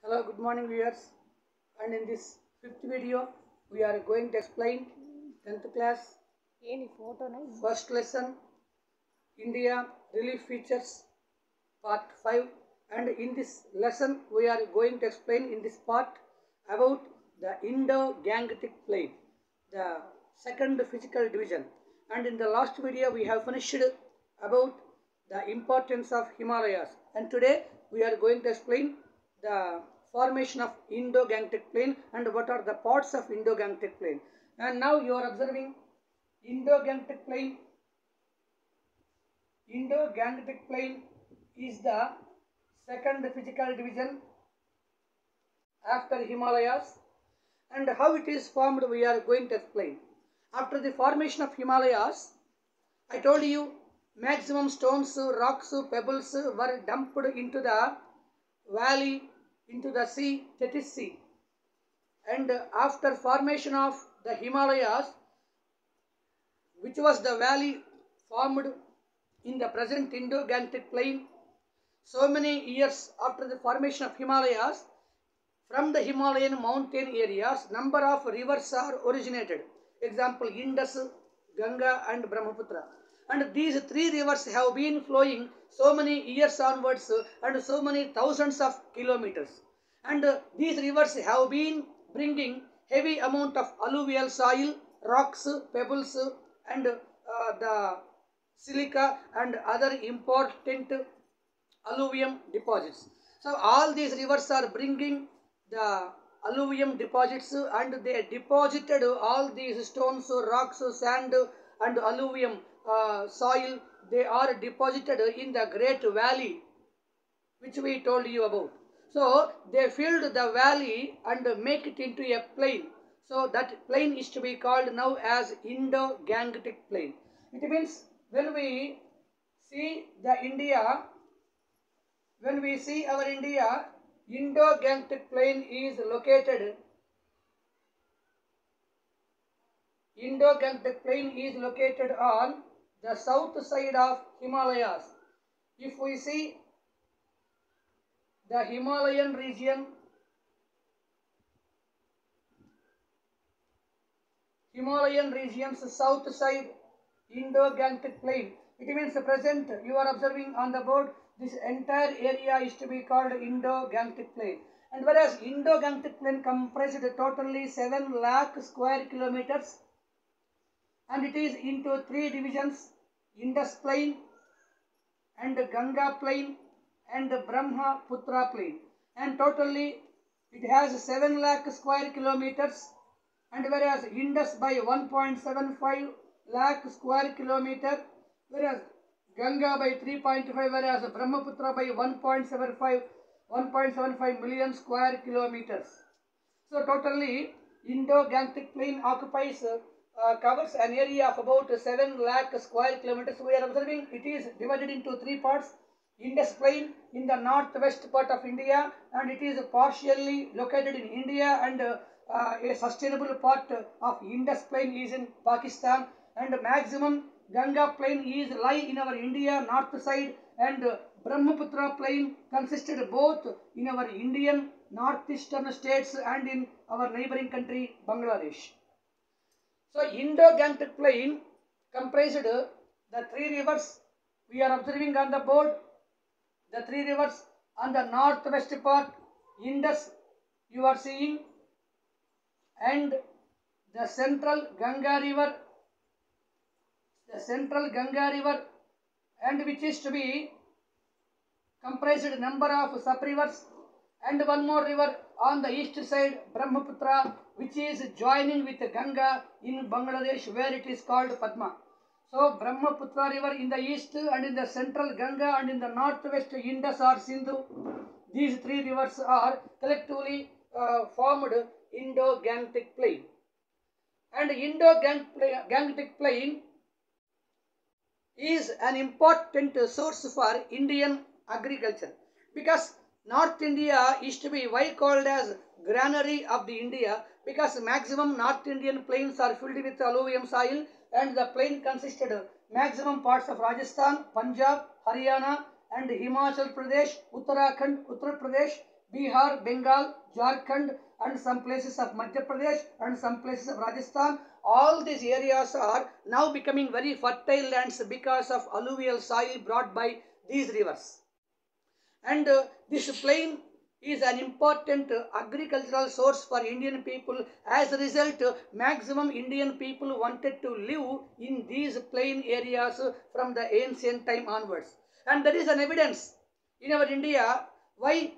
Hello, good morning viewers, and in this fifth video we are going to explain 10th class first lesson India relief features part 5, and in this lesson we are going to explain in this part about the Indo-Gangetic Plain, the second physical division, and in the last video we have finished about the importance of Himalayas, and today we are going to explain the formation of Indo-Gangetic Plain and what are the parts of Indo-Gangetic Plain. And now you are observing Indo-Gangetic Plain. Indo-Gangetic Plain is the second physical division after Himalayas, and how it is formed we are going to explain. After the formation of Himalayas, I told you maximum stones, rocks, pebbles were dumped into the valley, into the sea, Tethys Sea. And after formation of the Himalayas, which was the valley formed in the present Indo-Gangetic Plain, so many years after the formation of Himalayas, from the Himalayan mountain areas, number of rivers are originated. Example, Indus, Ganga and Brahmaputra. And these three rivers have been flowing so many years onwards and so many thousands of kilometers. And these rivers have been bringing heavy amount of alluvial soil, rocks, pebbles and the silica and other important alluvium deposits. So all these rivers are bringing the alluvium deposits, and they deposited all these stones, rocks, sand and alluvium soil. They are deposited in the great valley which we told you about. So they filled the valley and make it into a plain. So that plain is to be called now as Indo-Gangetic Plain. It means when we see the India, when we see our India, Indo-Gangetic Plain is located. Indo-Gangetic Plain is located on the south side of Himalayas. If we see the Himalayan region, Himalayan region's south side, Indo-Gangetic Plain. It means present you are observing on the board, this entire area is to be called Indo-Gangetic Plain. And whereas Indo-Gangetic Plain comprised totally 7 lakh square kilometers, and it is into three divisions: Indus Plain and Ganga Plain and Brahmaputra Plain. And totally it has 7 lakh square kilometers, and whereas Indus by 1.75 lakh square kilometer, whereas Ganga by 3.5, whereas Brahmaputra by 1.75 million square kilometers. So totally Indo-Gangetic Plain occupies covers an area of about 7 lakh square kilometers. We are observing it is divided into three parts: Indus Plain in the northwest part of India, and it is partially located in India, and a sustainable part of Indus Plain is in Pakistan, and maximum Ganga Plain is lie in our India north side, and Brahmaputra Plain consisted both in our Indian northeastern states and in our neighboring country Bangladesh. So Indo-Gangetic Plain comprised the three rivers we are observing on the board. The three rivers on the northwest part, Indus you are seeing, and the central Ganga river, and which is to be comprised number of sub-rivers, and one more river on the east side, Brahmaputra, which is joining with Ganga in Bangladesh, where it is called Padma. So Brahmaputra river in the east, and in the central Ganga, and in the northwest Indus or Sindhu. These three rivers are collectively formed Indo-Gangetic Plain. And Indo-Gangetic Plain is an important source for Indian agriculture, because North India is to be why called as granary of the India, because maximum North Indian plains are filled with alluvium soil, and the plain consisted of maximum parts of Rajasthan, Punjab, Haryana and Himachal Pradesh, Uttarakhand, Uttar Pradesh, Bihar, Bengal, Jharkhand, and some places of Madhya Pradesh and some places of Rajasthan. All these areas are now becoming very fertile lands because of alluvial soil brought by these rivers. And this plain is an important agricultural source for Indian people. As a result, maximum Indian people wanted to live in these plain areas from the ancient time onwards. And there is an evidence in our India why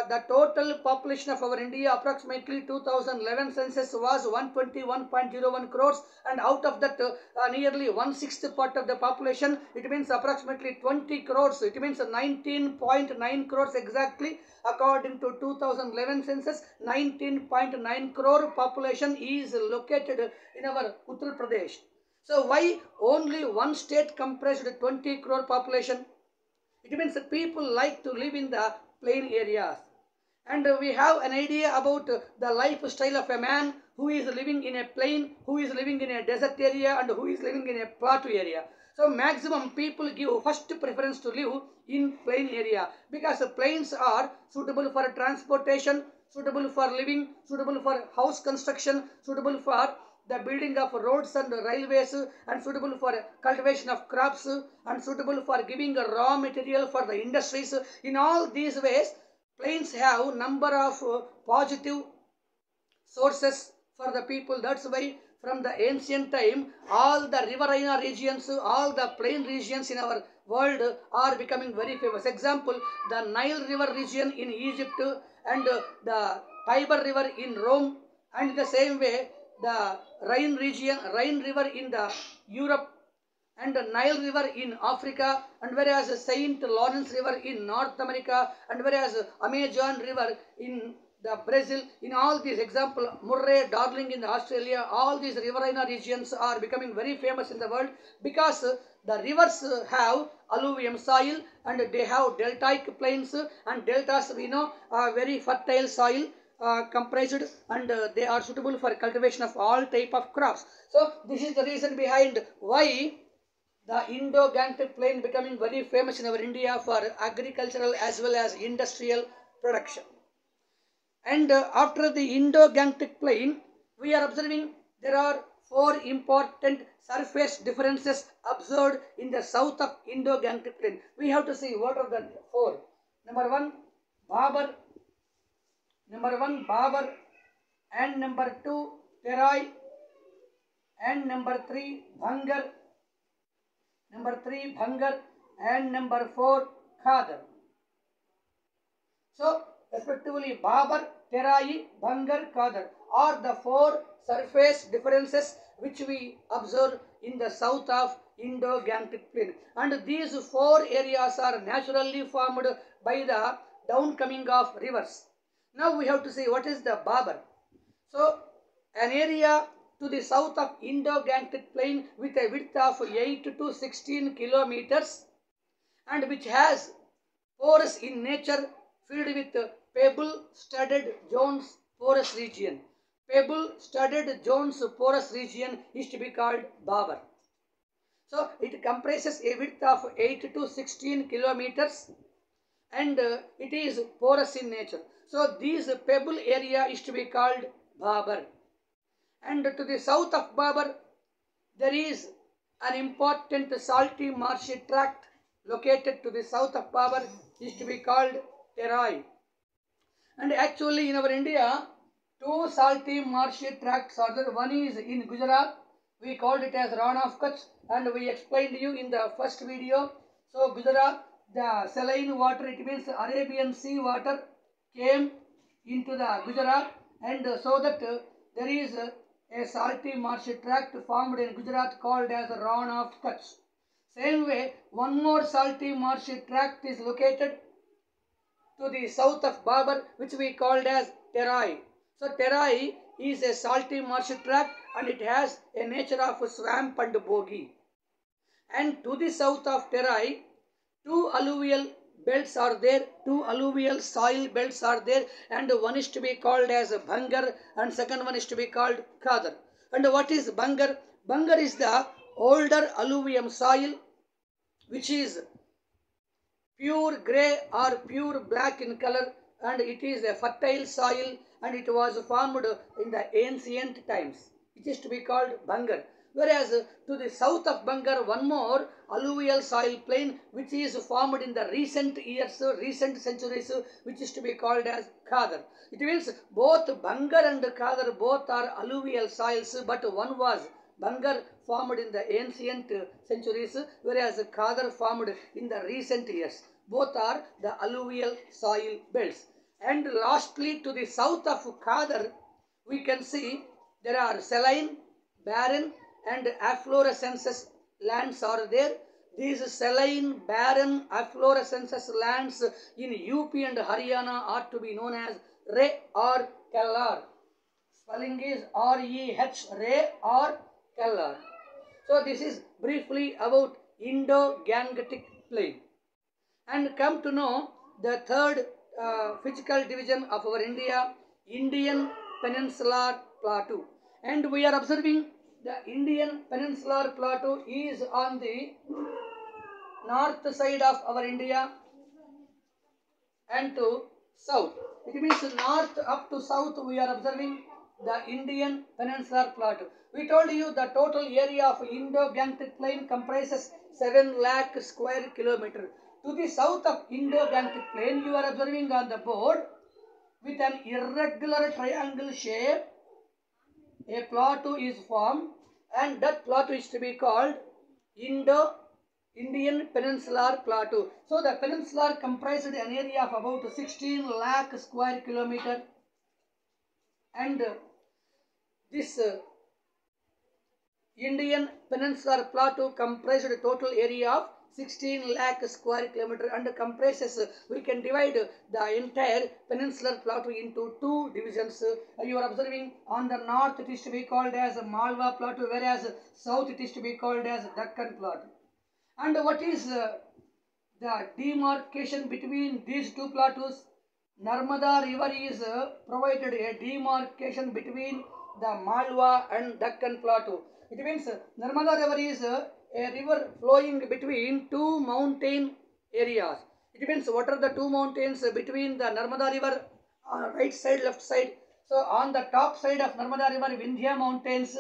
the total population of our India approximately 2011 census was 121.01 crores, and out of that nearly 1/6 part of the population, it means approximately 20 crores, it means 19.9 crores exactly. According to 2011 census, 19.9 crore population is located in our Uttar Pradesh. So why only one state comprised 20 crore population? It means that people like to live in the plain areas. And we have an idea about the lifestyle of a man who is living in a plain, who is living in a desert area, and who is living in a plateau area. So maximum people give first preference to live in plain area because plains are suitable for transportation, suitable for living, suitable for house construction, suitable for the building of roads and railways, and suitable for cultivation of crops, and suitable for giving a raw material for the industries. In all these ways, plains have number of positive sources for the people. That's why from the ancient time, all the riverine regions, all the plain regions in our world are becoming very famous. Example, the Nile River region in Egypt, and the Tiber River in Rome, and the same way the Rhine River in the Europe, and the Nile River in Africa, and whereas Saint Lawrence River in North America, and whereas Amazon River in the Brazil. In all these example, Murray, Darling in Australia, all these riverine regions are becoming very famous in the world because the rivers have alluvium soil, and they have deltaic plains, and deltas we know are very fertile soil comprised, and they are suitable for cultivation of all type of crops. So this is the reason behind why the Indo-Gangetic plain becoming very famous in our India for agricultural as well as industrial production. And after the Indo-Gangetic plain, we are observing there are 4 important surface differences observed in the south of Indo-Gangetic plain. We have to see what are the 4. Number 1, Babar. Number 1, Babar. And number 2, Terai. And number 3, Bhangar. Number 3, Bhangar. And number 4, Khadar. So, respectively, Babar, Terai, Bhangar, Khadar are the 4 surface differences which we observe in the south of Indo-Gangetic plain. And these 4 areas are naturally formed by the downcoming of rivers. Now we have to see what is the Babar. So, an area to the south of Indo-Gangetic plain with a width of 8 to 16 kilometers and which has pores in nature filled with pebble-studded zones porous region. Pebble-studded zones porous region is to be called Babar. So it comprises a width of 8 to 16 kilometers and it is porous in nature. So this pebble area is to be called Babar. And to the south of Babar, there is an important salty marshy tract located to the south of Babar is to be called Terai. And actually in our India, 2 salty marshy tracts are there. One is in Gujarat, we called it as Ran of Kutch, and we explained to you in the first video. So Gujarat, the saline water, it means Arabian Sea water came into the Gujarat, and so that there is a salty marshy tract formed in Gujarat called as Ran of Kutch. Same way, one more salty marshy tract is located to the south of Babar, which we called as Terai. So Terai is a salty marshy tract and it has a nature of swamp and boggy. And to the south of Terai, 2 alluvial belts are there, 2 alluvial soil belts are there, and one is to be called as Bhangar and second one is to be called Khadar. And what is Bhangar? Bhangar is the older alluvium soil which is pure grey or pure black in color, and it is a fertile soil, and it was formed in the ancient times, which is to be called Bangar. Whereas to the south of Bangar, one more alluvial soil plain which is formed in the recent years, recent centuries, which is to be called as Khadar. It means both Bangar and Khadar both are alluvial soils, but one was Bangar formed in the ancient centuries, whereas Khadar formed in the recent years. Both are the alluvial soil belts. And lastly, to the south of Khadar, we can see there are saline, barren, and afflorescences lands are there. These saline, barren, afflorescences lands in UP and Haryana are to be known as Re or Kellar. Spelling is R-E-H, Re or Kellar. So this is briefly about Indo-Gangetic Plain. And come to know the third physical division of our India, Indian Peninsular Plateau. And we are observing the Indian Peninsular Plateau is on the north side of our India and to south. It means north up to south we are observing the Indian Peninsular Plateau. We told you the total area of Indo-Gangetic Plain comprises 7 lakh square kilometer. To the south of Indo-Gangetic Plain, you are observing on the board with an irregular triangle shape, a plateau is formed, and that plateau is to be called Indian Peninsular Plateau. So the peninsular comprised an area of about 16 lakh square kilometer, and this Indian Peninsular Plateau comprised a total area of 16 lakh square kilometer and comprises, we can divide the entire Peninsular Plateau into two divisions. You are observing on the north it is to be called as Malwa Plateau, whereas south it is to be called as Deccan Plateau. And what is the demarcation between these two plateaus? Narmada river is provided a demarcation between the Malwa and Deccan Plateau. It means Narmada river is a river flowing between two mountain areas. It means what are the two mountains between the Narmada river, right side, left side? So on the top side of Narmada river, Vindhya mountains,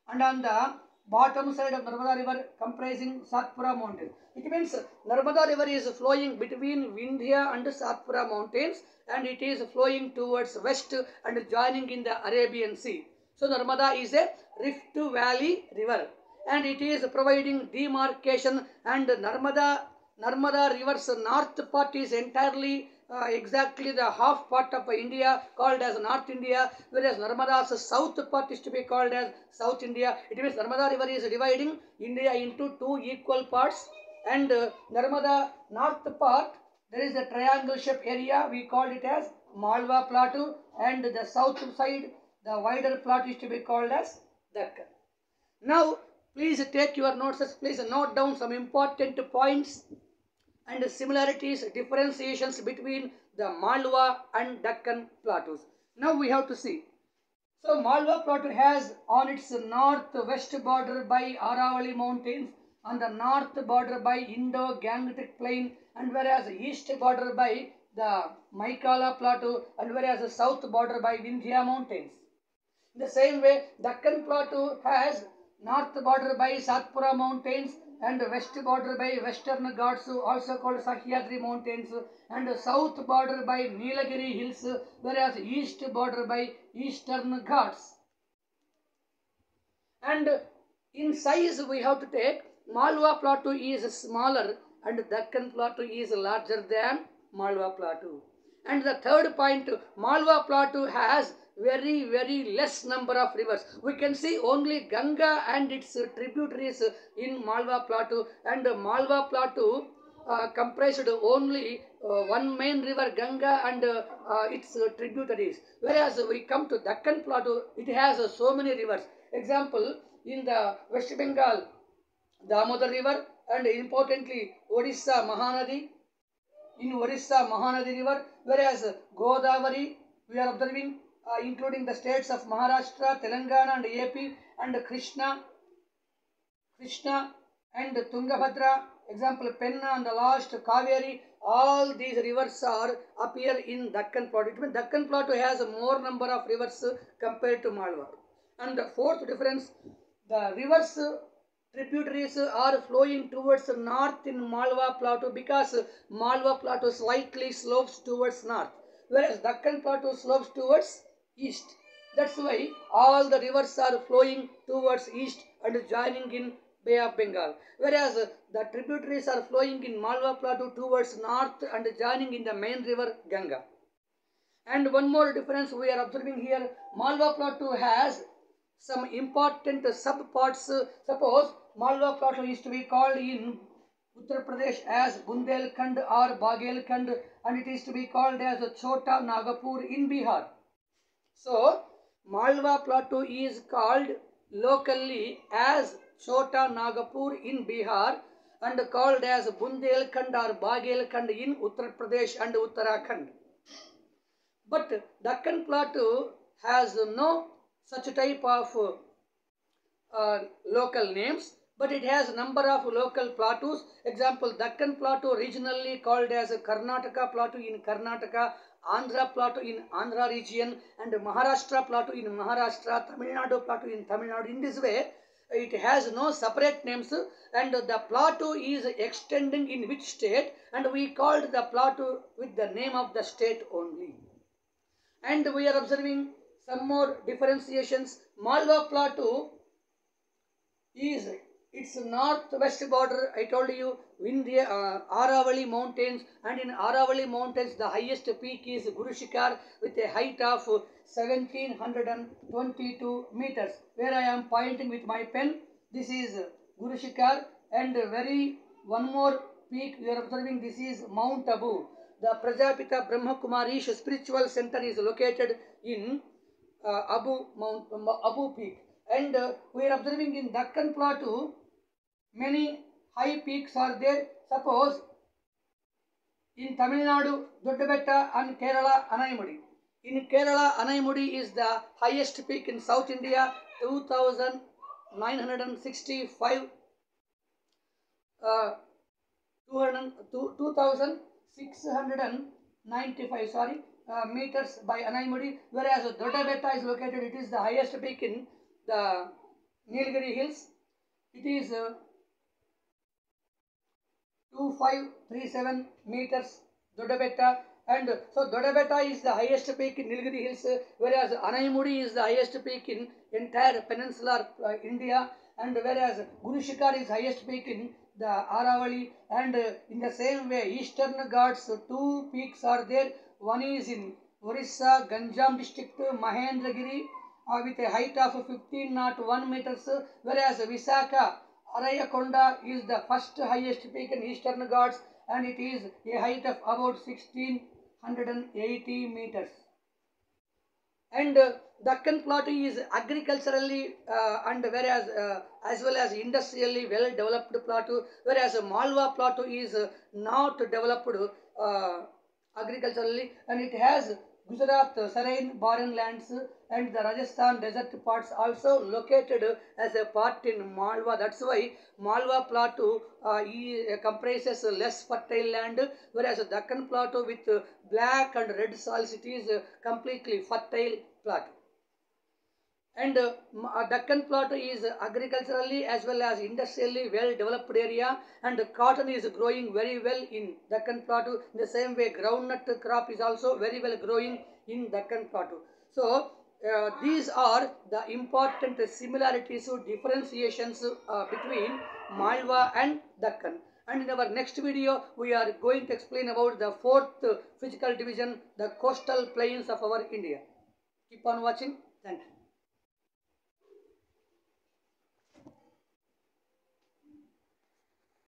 and on the bottom side of Narmada river comprising Satpura mountain. It means Narmada river is flowing between Vindhya and Satpura mountains, and it is flowing towards west and joining in the Arabian Sea. So Narmada is a Rift Valley river, and it is providing demarcation, and Narmada river's north part is entirely exactly the half part of India called as North India, whereas Narmada's south part is to be called as South India. It means Narmada river is dividing India into two equal parts, and Narmada north part there is a triangle shaped area, we called it as Malwa Plateau, and the south side the wider plateau is to be called as Deccan. Now please take your notes, please note down some important points and similarities, differentiations between the Malwa and Deccan plateaus. Now we have to see. So Malwa Plateau has on its northwest border by Aravalli Mountains, on the north border by Indo-Gangetic Plain, and whereas east border by the Maikala Plateau, and whereas the south border by Vindhya Mountains. In the same way, Deccan Plateau has north border by Satpura Mountains and west border by Western Ghats, also called Sahyadri Mountains, and south border by Nilagiri Hills, whereas east border by Eastern Ghats. And in size we have to take Malwa Plateau is smaller and Deccan Plateau is larger than Malwa Plateau. And the third point, Malwa Plateau has very less number of rivers. We can see only Ganga and its tributaries in Malwa Plateau, and Malwa Plateau comprised only one main river Ganga and its tributaries. Whereas we come to Deccan Plateau, it has so many rivers. Example, in the West Bengal, Damodar river, and importantly Odisha Mahanadi, in Orissa Mahanadi river, whereas Godavari we are observing including the states of Maharashtra, Telangana and AP, and Krishna and Tungabhadra, example Penna and the last Kaveri, all these rivers are appear in Deccan Plateau. It means Deccan Plateau has more number of rivers compared to Malwa. And the fourth difference, the rivers tributaries are flowing towards north in Malwa Plateau because Malwa Plateau slightly slopes towards north, whereas Deccan Plateau slopes towards east. That's why all the rivers are flowing towards east and joining in Bay of Bengal, whereas the tributaries are flowing in Malwa Plateau towards north and joining in the main river Ganga. And one more difference we are observing here, Malwa Plateau has some important subparts. Suppose Malwa Plateau is to be called in Uttar Pradesh as Bundelkhand or Bagelkhand, and it is to be called as Chota Nagpur in Bihar. So, Malwa Plateau is called locally as Chota Nagpur in Bihar and called as Bundelkhand or Bagelkhand in Uttar Pradesh and Uttarakhand. But Deccan Plateau has no such type of local names, but it has number of local plateaus. Example, Deccan Plateau regionally called as Karnataka Plateau in Karnataka, Andhra Plateau in Andhra region, and Maharashtra Plateau in Maharashtra, Tamil Nadu Plateau in Tamil Nadu. In this way, it has no separate names, and the plateau is extending in which state, and we called the plateau with the name of the state only. And we are observing some more differentiations. Malwa Plateau is its northwest border. I told you in the Aravali mountains, and in Aravali mountains the highest peak is Guru Shikhar with a height of 1722 meters. Where I am pointing with my pen, this is Guru Shikhar, and one more peak we are observing, this is Mount Abu. The Prajapita Brahma Kumarish spiritual center is located in Abu Peak. And we are observing in Deccan Plateau, many high peaks are there. Suppose in Tamil Nadu, Doddabetta, and Kerala, Anaimudi. In Kerala, Anaimudi is the highest peak in South India, 2,965 2,695 meters by Anaimudi, whereas Doddabetta is located, it is the highest peak in the Nilgiri Hills. It is 2537 meters, Doddabetta, and so Doddabetta is the highest peak in Nilgiri Hills, whereas Anaimudi is the highest peak in entire peninsular India, and whereas Guru Shikhar is highest peak in the Aravali. And in the same way, Eastern Ghats, two peaks are there. One is in Orissa, Ganjam district, Mahendragiri, with a height of 1501 meters, whereas Visakha, Arayakonda is the first highest peak in Eastern Ghats, and it is a height of about 1680 meters. And Deccan Plateau is agriculturally and whereas as well as industrially well developed plateau, whereas Malwa Plateau is not developed agriculturally, and it has Gujarat serene barren lands and the Rajasthan desert parts also located as a part in Malwa. That's why Malwa Plateau comprises less fertile land, whereas Deccan Plateau with black and red soils, it is completely fertile plateau. And Deccan Plateau is agriculturally as well as industrially well developed area, and cotton is growing very well in Deccan Plateau. In the same way, groundnut crop is also very well growing in Deccan Plateau. So these are the important similarities or differentiations between Malwa and Deccan. And in our next video, we are going to explain about the fourth physical division, the coastal plains of our India. Keep on watching. Thank you.